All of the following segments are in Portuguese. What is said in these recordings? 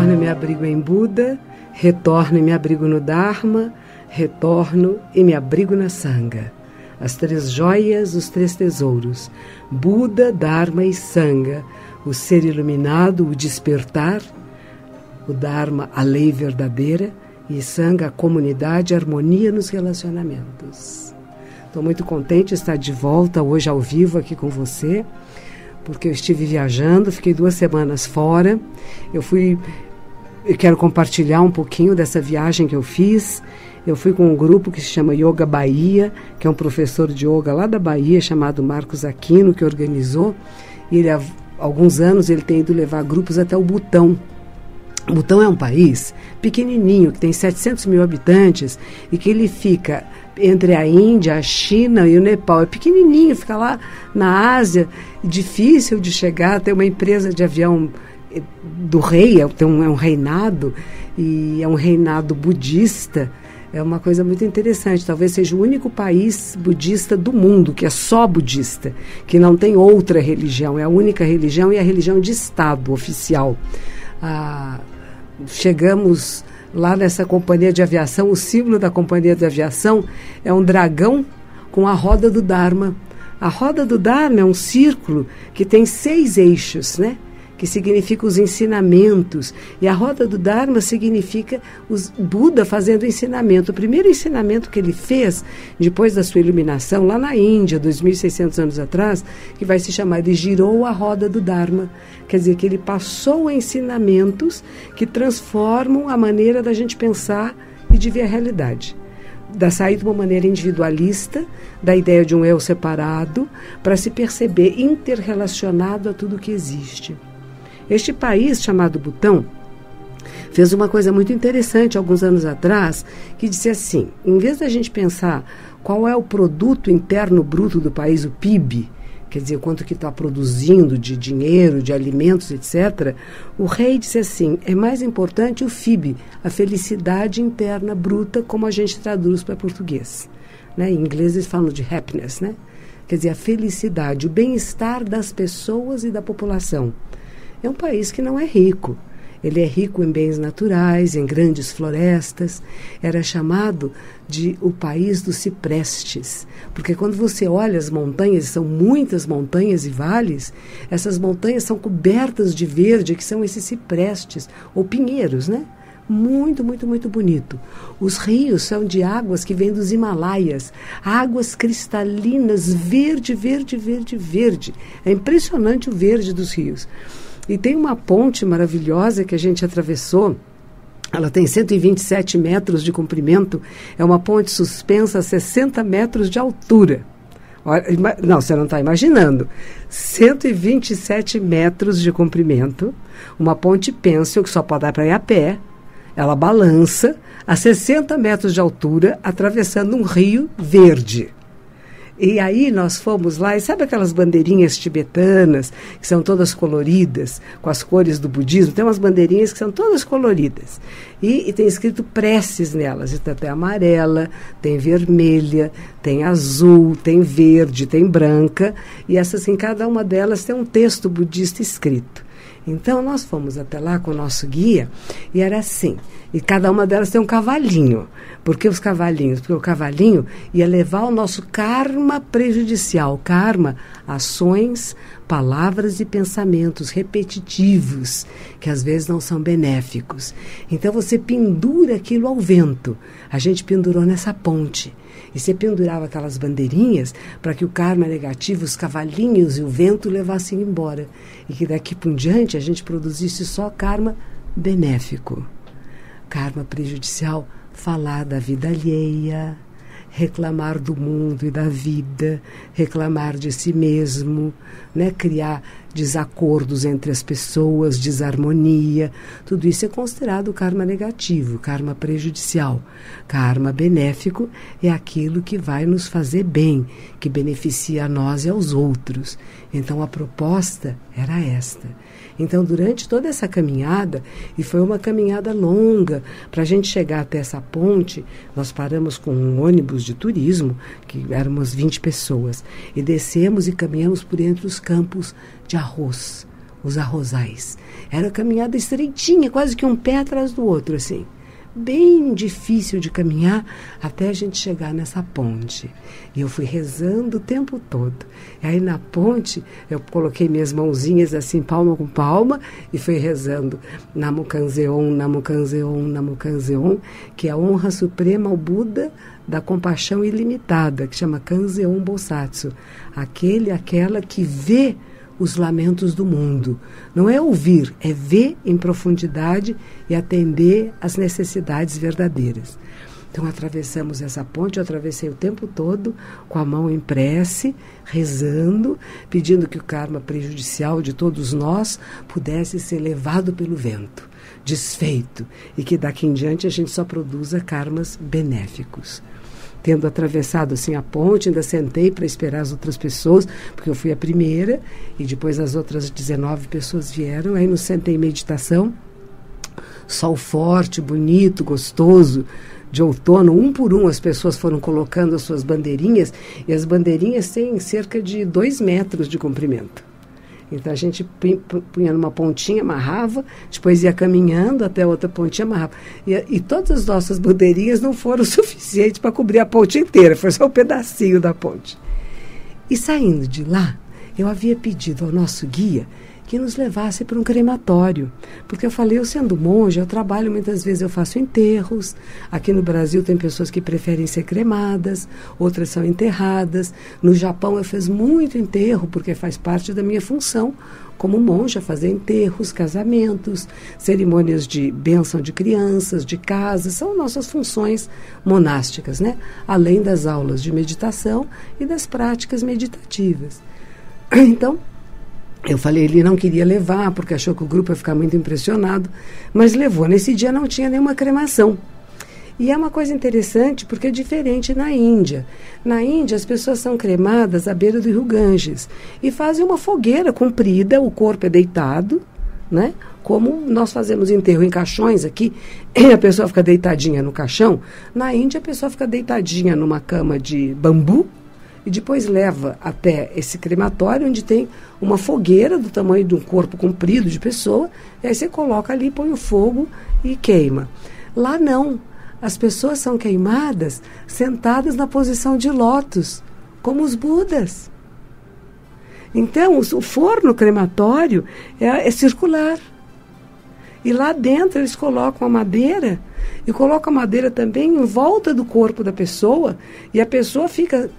Retorno e me abrigo em Buda, retorno e me abrigo no Dharma, retorno e me abrigo na Sangha. As três joias, os três tesouros, Buda, Dharma e Sangha, o ser iluminado, o despertar, o Dharma, a lei verdadeira, e Sangha, a comunidade, a harmonia nos relacionamentos. Estou muito contente de estar de volta hoje ao vivo aqui com você, porque eu estive viajando, fiquei 2 semanas fora. Eu quero compartilhar um pouquinho dessa viagem que eu fiz. Eu fui com um grupo que se chama Yoga Bahia, que é um professor de yoga lá da Bahia, chamado Marcos Aquino, que organizou. E ele, há alguns anos ele tem ido levar grupos até o Butão. O Butão é um país pequenininho, que tem 700 mil habitantes, e que ele fica entre a Índia, a China e o Nepal. É pequenininho, fica lá na Ásia, difícil de chegar. Tem uma empresa de avião do rei, é um reinado, e é um reinado budista. É uma coisa muito interessante. Talvez seja o único país budista do mundo, que é só budista, que não tem outra religião. É a única religião e a religião de Estado oficial. Chegamos lá nessa companhia de aviação. O símbolo da companhia de aviação é um dragão com a roda do Dharma. A roda do Dharma é um círculo que tem 6 eixos, né? Que significa os ensinamentos. E a roda do Dharma significa Buda fazendo ensinamento. O primeiro ensinamento que ele fez, depois da sua iluminação, lá na Índia, 2.600 anos atrás, que vai se chamar, ele girou a roda do Dharma. Quer dizer, que ele passou ensinamentos que transformam a maneira da gente pensar e de ver a realidade. Da sair de uma maneira individualista, da ideia de um eu separado, para se perceber interrelacionado a tudo que existe. Este país, chamado Butão, fez uma coisa muito interessante alguns anos atrás, que disse assim: em vez da gente pensar qual é o produto interno bruto do país, o PIB, quer dizer, quanto que está produzindo de dinheiro, de alimentos, etc., o rei disse assim: é mais importante o FIB, a felicidade interna bruta, como a gente traduz para português. Né? Em inglês eles falam de happiness, né? Quer dizer, a felicidade, o bem-estar das pessoas e da população. É um país que não é rico. Ele é rico em bens naturais, em grandes florestas. Era chamado de o país dos ciprestes. Porque quando você olha as montanhas, são muitas montanhas e vales, essas montanhas são cobertas de verde, que são esses ciprestes, ou pinheiros, né? Muito, muito, muito bonito. Os rios são de águas que vêm dos Himalaias. Águas cristalinas, verde, verde, verde, verde. É impressionante o verde dos rios. E tem uma ponte maravilhosa que a gente atravessou. Ela tem 127 metros de comprimento. É uma ponte suspensa a 60 metros de altura. Não, você não está imaginando. 127 metros de comprimento. Uma ponte pêncil que só pode dar para ir a pé. Ela balança a 60 metros de altura, atravessando um rio verde. E aí nós fomos lá, e sabe aquelas bandeirinhas tibetanas, que são todas coloridas, com as cores do budismo? Tem umas bandeirinhas que são todas coloridas. E tem escrito preces nelas. Então tem amarela, tem vermelha, tem azul, tem verde, tem branca. E essas, em cada uma delas tem um texto budista escrito. Então, nós fomos até lá com o nosso guia e era assim. E cada uma delas tem um cavalinho. Por que os cavalinhos? Porque o cavalinho ia levar o nosso karma prejudicial. Karma, ações, palavras e pensamentos repetitivos, que às vezes não são benéficos. Então, você pendura aquilo ao vento. A gente pendurou nessa ponte. E você pendurava aquelas bandeirinhas para que o karma negativo, os cavalinhos e o vento levassem embora. E que daqui por diante a gente produzisse só karma benéfico. Karma prejudicial, falar da vida alheia, reclamar do mundo e da vida, reclamar de si mesmo, né? Criar desacordos entre as pessoas, desarmonia. Tudo isso é considerado karma negativo, karma prejudicial. Karma benéfico é aquilo que vai nos fazer bem, que beneficia a nós e aos outros. Então a proposta era esta. Então, durante toda essa caminhada, e foi uma caminhada longa, para a gente chegar até essa ponte, nós paramos com um ônibus de turismo, que éramos 20 pessoas, e descemos e caminhamos por entre os campos de arroz. os arrozais. Era caminhada estreitinha, quase que um pé atrás do outro, assim. Bem difícil de caminhar até a gente chegar nessa ponte. E eu fui rezando o tempo todo. E aí na ponte eu coloquei minhas mãozinhas assim, palma com palma, e fui rezando Namukanzeon, Namukanzeon, Namukanzeon, que é a honra suprema ao Buda da compaixão ilimitada, que chama Kanzeon Bosatsu. Aquela que vê os lamentos do mundo. Não é ouvir, é ver em profundidade e atender às necessidades verdadeiras. Então atravessamos essa ponte, eu atravessei o tempo todo com a mão em prece, rezando, pedindo que o karma prejudicial de todos nós pudesse ser levado pelo vento, desfeito, e que daqui em diante a gente só produza karmas benéficos. Tendo atravessado assim a ponte, ainda sentei para esperar as outras pessoas, porque eu fui a primeira, e depois as outras 19 pessoas vieram, aí nos sentei em meditação, sol forte, bonito, gostoso, de outono, um por um as pessoas foram colocando as suas bandeirinhas, e as bandeirinhas têm cerca de 2 metros de comprimento. Então a gente punha numa pontinha, amarrava, depois ia caminhando até outra pontinha, amarrava. E todas as nossas bandeirinhas não foram suficientes para cobrir a ponte inteira, foi só um pedacinho da ponte. E saindo de lá, eu havia pedido ao nosso guia que nos levasse para um crematório. Porque eu falei, eu sendo monge, eu trabalho muitas vezes, eu faço enterros. Aqui no Brasil tem pessoas que preferem ser cremadas, outras são enterradas. No Japão eu fiz muito enterro, porque faz parte da minha função como monja, fazer enterros, casamentos, cerimônias de bênção de crianças, de casas, são nossas funções monásticas, né? Além das aulas de meditação e das práticas meditativas. Então, eu falei, ele não queria levar, porque achou que o grupo ia ficar muito impressionado, mas levou. Nesse dia não tinha nenhuma cremação. E é uma coisa interessante, porque é diferente na Índia. Na Índia, as pessoas são cremadas à beira do rio Ganges e fazem uma fogueira comprida, o corpo é deitado, né? Como nós fazemos enterro em caixões aqui, a pessoa fica deitadinha no caixão. Na Índia, a pessoa fica deitadinha numa cama de bambu, e depois leva até esse crematório, onde tem uma fogueira do tamanho de um corpo comprido de pessoa, e aí você coloca ali, põe o fogo e queima. Lá não, as pessoas são queimadas sentadas na posição de lótus, como os Budas. Então, o forno crematório é circular. E lá dentro eles colocam a madeira, e colocam a madeira também em volta do corpo da pessoa, e a pessoa fica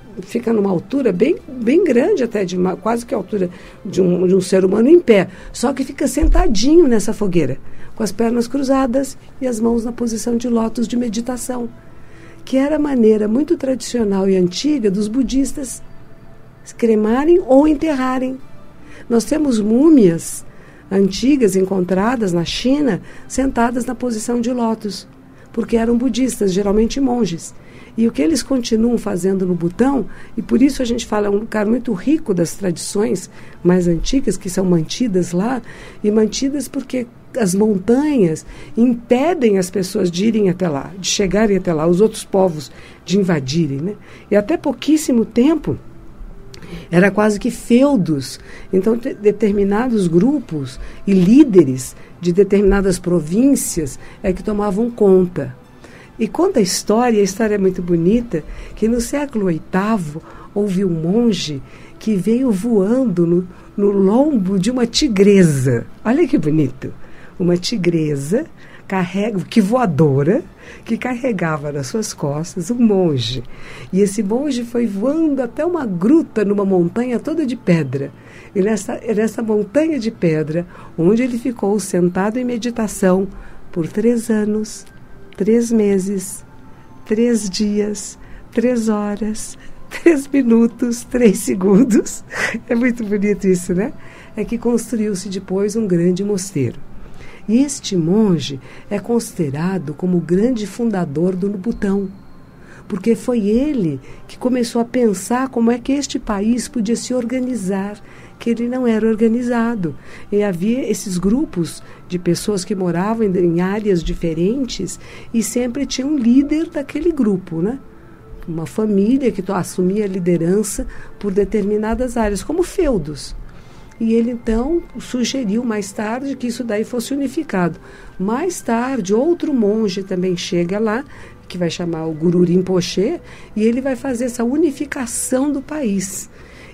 numa altura bem grande, até quase que a altura de um ser humano em pé, só que fica sentadinho nessa fogueira, com as pernas cruzadas e as mãos na posição de lótus de meditação, que era a maneira muito tradicional e antiga dos budistas cremarem ou enterrarem. Nós temos múmias antigas encontradas na China, sentadas na posição de lótus, porque eram budistas, geralmente monges. E o que eles continuam fazendo no Butão, e por isso a gente fala, é um lugar muito rico das tradições mais antigas, que são mantidas lá, e mantidas porque as montanhas impedem as pessoas de irem até lá, de chegarem até lá, os outros povos de invadirem, né? E até pouquíssimo tempo, era quase que feudos. Então, determinados grupos e líderes de determinadas províncias é que tomavam conta. E conta a história é muito bonita, que no século VIII houve um monge que veio voando no lombo de uma tigresa. Olha que bonito! Uma tigresa voadora, que carregava nas suas costas um monge. E esse monge foi voando até uma gruta numa montanha toda de pedra. E nessa montanha de pedra, onde ele ficou sentado em meditação por 3 anos, 3 meses, 3 dias, 3 horas, 3 minutos, 3 segundos. É muito bonito isso, né? É que construiu-se depois um grande mosteiro. E este monge é considerado como o grande fundador do Butão, porque foi ele que começou a pensar como é que este país podia se organizar, que ele não era organizado. E havia esses grupos de pessoas que moravam em áreas diferentes e sempre tinha um líder daquele grupo, né? Uma família que assumia a liderança por determinadas áreas, como feudos. E ele, então, sugeriu mais tarde que isso daí fosse unificado. Mais tarde, outro monge também chega lá, que vai chamar o Guru Rinpoche, e ele vai fazer essa unificação do país.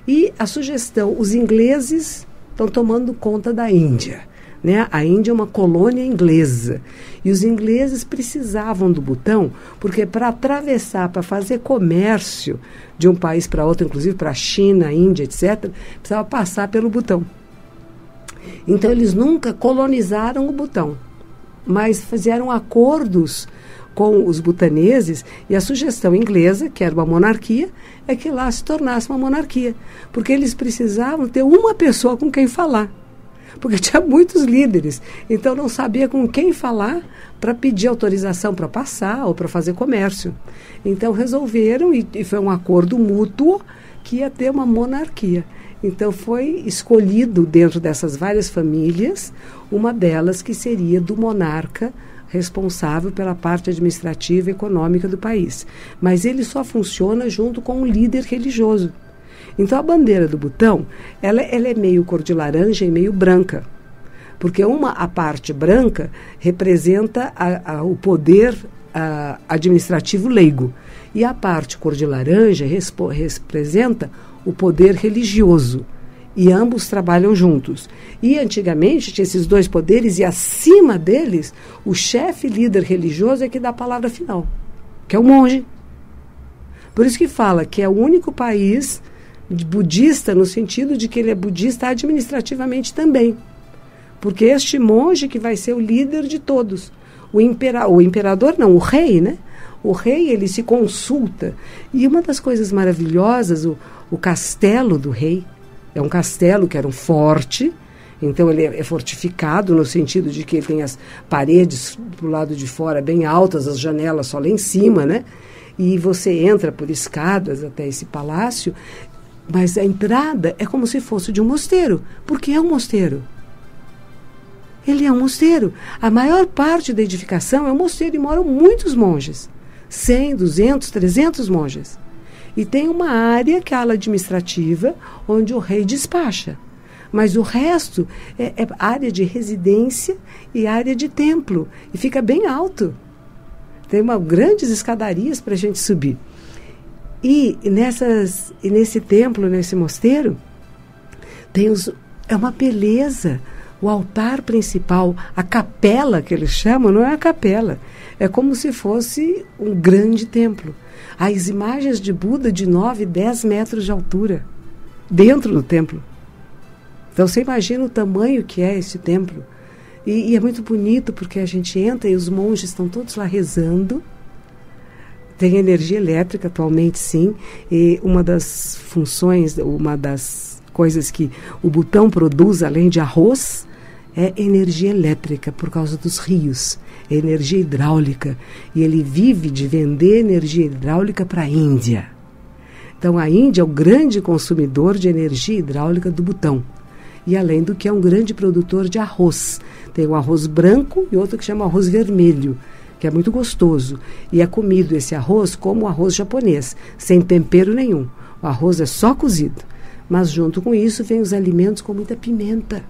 E a sugestão, os ingleses estão tomando conta da Índia. Né? A Índia é uma colônia inglesa. E os ingleses precisavam do Butão, porque para atravessar, para fazer comércio de um país para outro, inclusive para a China, Índia, etc., precisava passar pelo Butão. Então, eles nunca colonizaram o Butão, mas fizeram acordos com os butaneses, e a sugestão inglesa, que era uma monarquia, é que lá se tornasse uma monarquia, porque eles precisavam ter uma pessoa com quem falar, porque tinha muitos líderes, então não sabia com quem falar para pedir autorização para passar ou para fazer comércio. Então resolveram, e foi um acordo mútuo, que ia ter uma monarquia. Então foi escolhido dentro dessas várias famílias, uma delas que seria do monarca responsável pela parte administrativa e econômica do país. Mas ele só funciona junto com um líder religioso. Então a bandeira do Butão, ela é meio cor de laranja e meio branca. Porque a parte branca representa o poder administrativo leigo. E a parte cor de laranja representa o poder religioso. E ambos trabalham juntos. E antigamente tinha esses dois poderes, e acima deles, o chefe líder religioso é que dá a palavra final, que é o monge. Por isso que fala que é o único país budista, no sentido de que ele é budista administrativamente também. Porque este monge que vai ser o líder de todos. O imperador não, o rei, né? O rei, ele se consulta. E uma das coisas maravilhosas, o castelo do rei, é um castelo que era um forte, então ele é fortificado no sentido de que ele tem as paredes do lado de fora bem altas, as janelas só lá em cima, né? E você entra por escadas até esse palácio, mas a entrada é como se fosse de um mosteiro, porque é um mosteiro. Ele é um mosteiro. A maior parte da edificação é um mosteiro e moram muitos monges. 100, 200, 300 monges. E tem uma área, que é a ala administrativa, onde o rei despacha. Mas o resto é área de residência e área de templo. E fica bem alto. Tem grandes escadarias para a gente subir. E nesse templo, nesse mosteiro, é uma beleza. O altar principal, a capela que eles chamam, não é a capela. É como se fosse um grande templo. As imagens de Buda de 9, 10 metros de altura, dentro do templo. Então você imagina o tamanho que é esse templo. E é muito bonito, porque a gente entra e os monges estão todos lá rezando. Tem energia elétrica atualmente, sim. E uma das funções, uma das coisas que o Butão produz, além de arroz, é energia elétrica, por causa dos rios. É energia hidráulica. E ele vive de vender energia hidráulica para a Índia. Então a Índia é o grande consumidor de energia hidráulica do Butão. E além do que é um grande produtor de arroz. Tem o arroz branco e outro que chama arroz vermelho, que é muito gostoso. E é comido esse arroz como o arroz japonês, sem tempero nenhum. O arroz é só cozido. Mas junto com isso vem os alimentos com muita pimenta.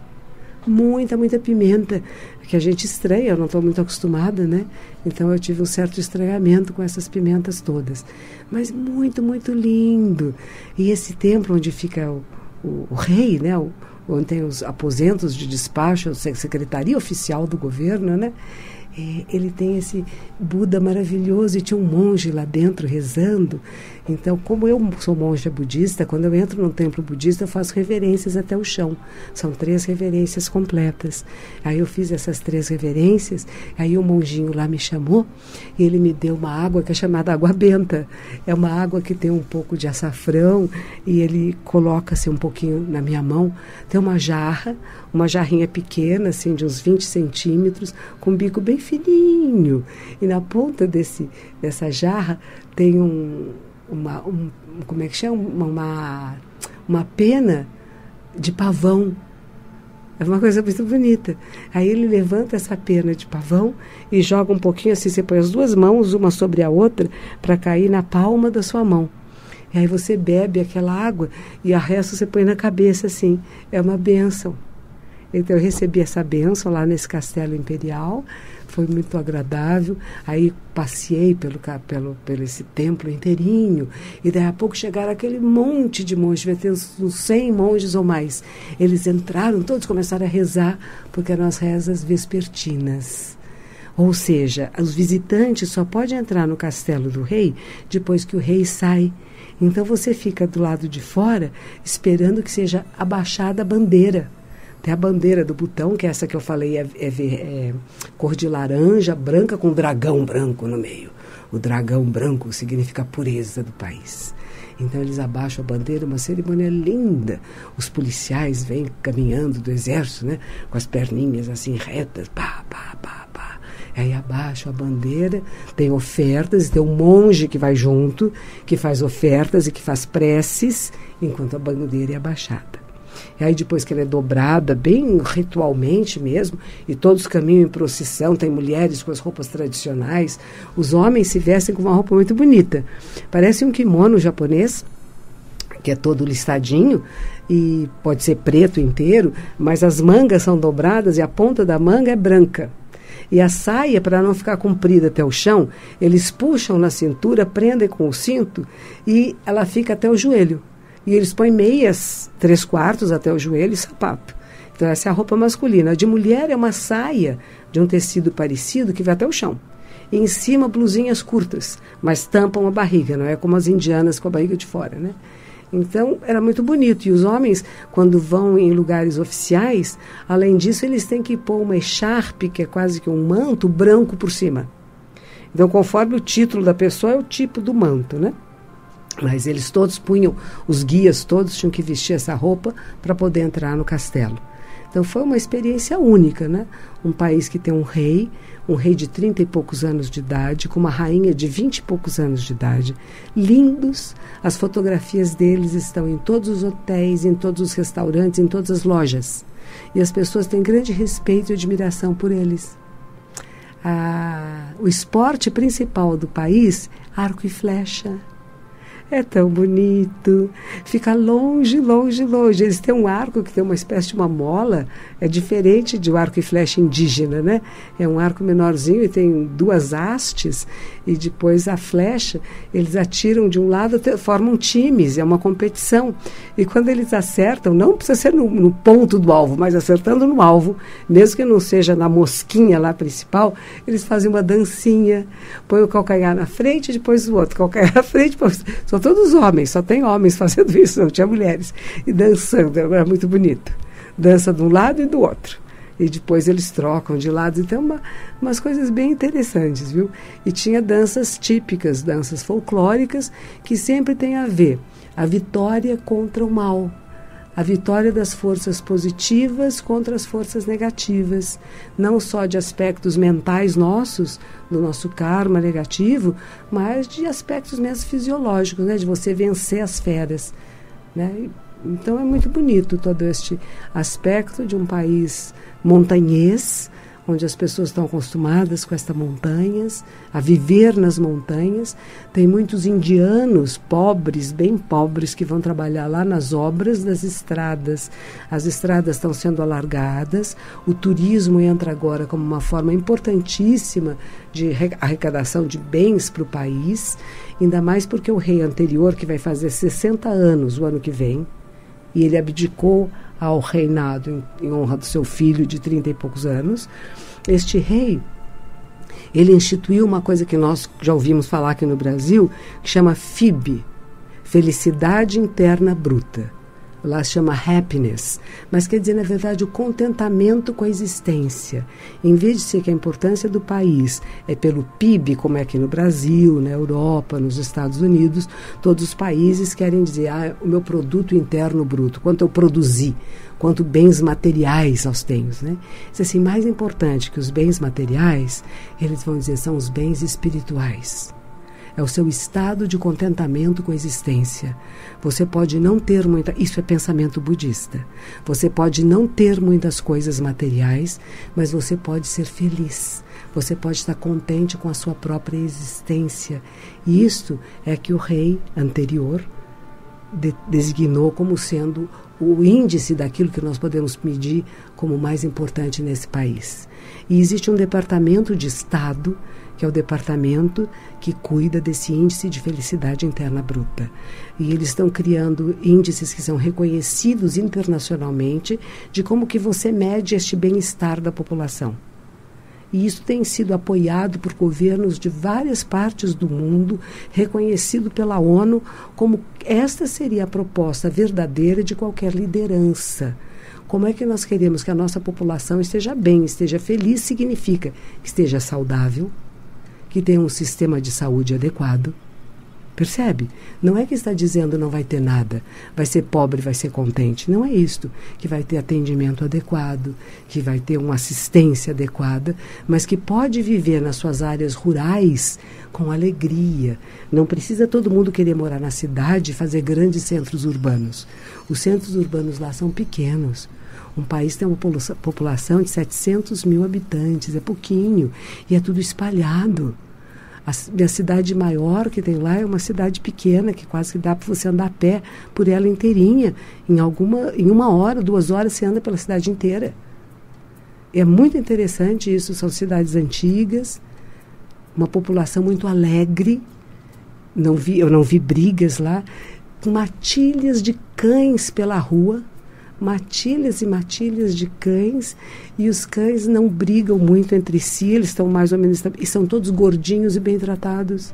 Muita pimenta, que a gente estranha, eu não estou muito acostumada, né? Então eu tive um certo estranhamento com essas pimentas todas. Mas muito lindo. E esse templo onde fica o rei, né? Onde tem os aposentos de despacho, a secretaria oficial do governo, né? Ele tem esse Buda maravilhoso, e tinha um monge lá dentro rezando. Então, como eu sou monja budista, quando eu entro num templo budista, eu faço reverências até o chão. São 3 reverências completas. Aí eu fiz essas 3 reverências, aí o monjinho lá me chamou e ele me deu uma água que é chamada água benta. É uma água que tem um pouco de açafrão, e ele coloca-se um pouquinho na minha mão. Tem uma jarrinha pequena, assim, de uns 20 centímetros, com um bico bem fininho. E na ponta dessa jarra tem como é que chama? Uma pena de pavão. É uma coisa muito bonita. Aí ele levanta essa pena de pavão e joga um pouquinho assim, você põe as 2 mãos, uma sobre a outra, para cair na palma da sua mão. E aí você bebe aquela água e a resto você põe na cabeça assim. É uma bênção. Então eu recebi essa bênção lá nesse castelo imperial. Foi muito agradável. Aí passei pelo esse templo inteirinho. E daí a pouco chegaram aquele monte de monges. Vai ter uns 100 monges ou mais. Eles entraram, todos começaram a rezar, porque eram as rezas vespertinas. Ou seja, os visitantes só podem entrar no castelo do rei depois que o rei sai. Então você fica do lado de fora esperando que seja abaixada a bandeira. Tem a bandeira do Butão, que é essa que eu falei, é cor de laranja, branca com dragão branco no meio. O dragão branco significa a pureza do país. Então eles abaixam a bandeira, uma cerimônia linda. Os policiais vêm caminhando do exército, né, com as perninhas assim retas, pá, pá, pá, pá. Aí abaixam a bandeira, tem ofertas, tem um monge que vai junto, que faz ofertas e que faz preces, enquanto a bandeira é abaixada. E aí depois que ela é dobrada, bem ritualmente mesmo, e todos caminham em procissão, tem mulheres com as roupas tradicionais, os homens se vestem com uma roupa muito bonita. Parece um kimono japonês, que é todo listadinho, e pode ser preto inteiro, mas as mangas são dobradas e a ponta da manga é branca. E a saia, para não ficar comprida até o chão, eles puxam na cintura, prendem com o cinto e ela fica até o joelho. E eles põem meias 3/4 até o joelho e sapato. Então essa é a roupa masculina. A de mulher é uma saia de um tecido parecido que vai até o chão. E em cima blusinhas curtas, mas tampam a barriga, não é como as indianas com a barriga de fora, né? Então era muito bonito. E os homens, quando vão em lugares oficiais, além disso eles têm que pôr uma echarpe, que é quase que um manto branco por cima. Então conforme o título da pessoa é o tipo do manto, né? Mas eles todos punham, os guias todos tinham que vestir essa roupa para poder entrar no castelo. Então foi uma experiência única, né? Um país que tem um rei de 30 e poucos anos de idade, com uma rainha de 20 e poucos anos de idade, lindos. As fotografias deles estão em todos os hotéis, em todos os restaurantes, em todas as lojas. E as pessoas têm grande respeito e admiração por eles. O esporte principal do país, arco e flecha. É tão bonito, fica longe, longe, longe. Eles têm um arco que tem uma espécie de uma mola, é diferente de um arco e flecha indígena, né? É um arco menorzinho e tem 2 hastes, e depois a flecha, eles atiram de um lado, formam times, é uma competição. E quando eles acertam, não precisa ser no ponto do alvo, mas acertando no alvo, mesmo que não seja na mosquinha lá principal, eles fazem uma dancinha, põem o calcanhar na frente, depois o outro, calcanhar na frente, depois... São todos homens, só tem homens fazendo isso, não tinha mulheres. E dançando, era muito bonito. Dança de um lado e do outro. E depois eles trocam de lado. Então, umas coisas bem interessantes, viu? E tinha danças típicas, danças folclóricas, que sempre tem a ver a vitória contra o mal. A vitória das forças positivas contra as forças negativas, não só de aspectos mentais nossos, do nosso karma negativo, mas de aspectos mesmo fisiológicos, né? De você vencer as feras, né? Então é muito bonito todo este aspecto de um país montanhês, onde as pessoas estão acostumadas com estas montanhas, a viver nas montanhas. Tem muitos indianos pobres, bem pobres, que vão trabalhar lá nas obras das estradas. As estradas estão sendo alargadas, o turismo entra agora como uma forma importantíssima de arrecadação de bens para o país, ainda mais porque o rei anterior, que vai fazer 60 anos o ano que vem, e ele abdicou ao reinado em honra do seu filho de 30 e poucos anos. Este rei, ele instituiu uma coisa que nós já ouvimos falar aqui no Brasil, que chama FIB, Felicidade Interna Bruta. Lá se chama happiness, mas quer dizer, na verdade, o contentamento com a existência. Em vez de ser que a importância do país é pelo PIB, como é aqui no Brasil, na Europa, nos Estados Unidos, todos os países querem dizer, o meu produto interno bruto, quanto eu produzi, quanto bens materiais nós temos, né? Isso assim, mais importante que os bens materiais, eles vão dizer, são os bens espirituais. É o seu estado de contentamento com a existência. Você pode não ter muita... Isso é pensamento budista. Você pode não ter muitas coisas materiais, mas você pode ser feliz. Você pode estar contente com a sua própria existência. E isto é que o rei anterior, designou como sendo o índice daquilo que nós podemos medir como mais importante nesse país. E existe um departamento de Estado, que é o departamento que cuida desse índice de felicidade interna bruta. E eles estão criando índices que são reconhecidos internacionalmente de como que você mede este bem-estar da população. E isso tem sido apoiado por governos de várias partes do mundo, reconhecido pela ONU como esta seria a proposta verdadeira de qualquer liderança. Como é que nós queremos que a nossa população esteja bem, esteja feliz, significa que esteja saudável, que tenha um sistema de saúde adequado. Percebe? Não é que está dizendo não vai ter nada, vai ser pobre, vai ser contente. Não é isto. Que vai ter atendimento adequado, que vai ter uma assistência adequada, mas que pode viver nas suas áreas rurais com alegria. Não precisa todo mundo querer morar na cidade e fazer grandes centros urbanos. Os centros urbanos lá são pequenos. Um país tem uma população de 700 mil habitantes, é pouquinho, e é tudo espalhado. A cidade maior que tem lá é uma cidade pequena, que quase que dá para você andar a pé por ela inteirinha. Em 1 hora, 2 horas, você anda pela cidade inteira. É muito interessante isso, são cidades antigas, uma população muito alegre. Eu não vi brigas lá, matilhas de cães pela rua, matilhas e matilhas de cães, e os cães não brigam muito entre si, eles estão mais ou menos, e são todos gordinhos e bem tratados.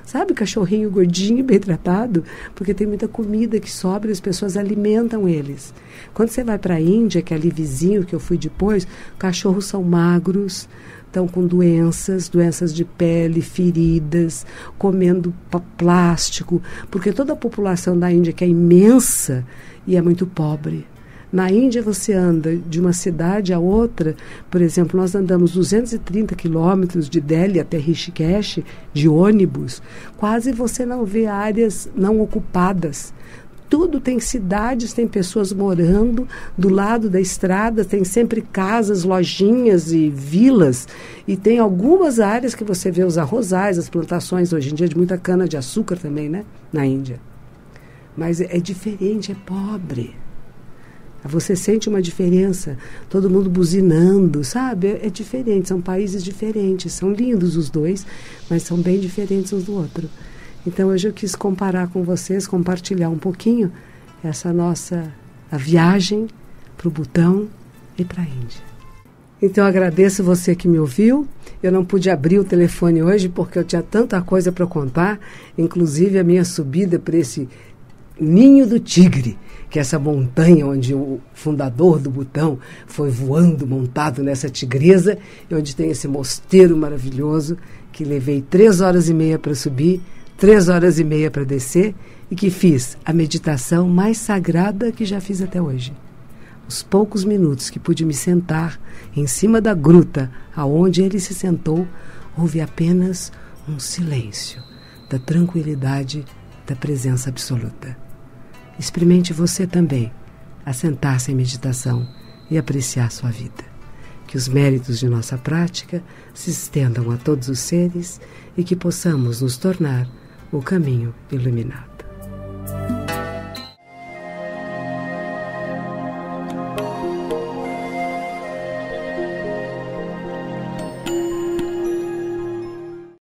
Sabe, cachorrinho gordinho e bem tratado? Porque tem muita comida que sobra e as pessoas alimentam eles. Quando você vai para a Índia, que é ali vizinho, que eu fui depois, cachorros são magros, estão com doenças de pele, feridas, comendo plástico, porque toda a população da Índia, que é imensa e é muito pobre. Na Índia você anda de uma cidade a outra, por exemplo, nós andamos 230 quilômetros de Delhi até Rishikesh, de ônibus, quase você não vê áreas não ocupadas. Tudo tem cidades, tem pessoas morando do lado da estrada, tem sempre casas, lojinhas e vilas, e tem algumas áreas que você vê os arrozais, as plantações, hoje em dia de muita cana-de-açúcar também, né, na Índia. Mas é diferente, é pobre. Você sente uma diferença, todo mundo buzinando, sabe? É diferente, são países diferentes, são lindos os dois, mas são bem diferentes uns do outro. Então hoje eu quis comparar com vocês, compartilhar um pouquinho a viagem para o Butão e para a Índia. Então eu agradeço você que me ouviu. Eu não pude abrir o telefone hoje porque eu tinha tanta coisa para contar, inclusive a minha subida para esse Ninho do Tigre, que é essa montanha onde o fundador do Butão foi voando, montado nessa tigresa, e onde tem esse mosteiro maravilhoso, que levei 3 horas e meia para subir, 3 horas e meia para descer, e que fiz a meditação mais sagrada que já fiz até hoje. Os poucos minutos que pude me sentar em cima da gruta aonde ele se sentou, houve apenas um silêncio da tranquilidade da presença absoluta. Experimente você também assentar-se em meditação e apreciar sua vida. Que os méritos de nossa prática se estendam a todos os seres e que possamos nos tornar o caminho iluminado.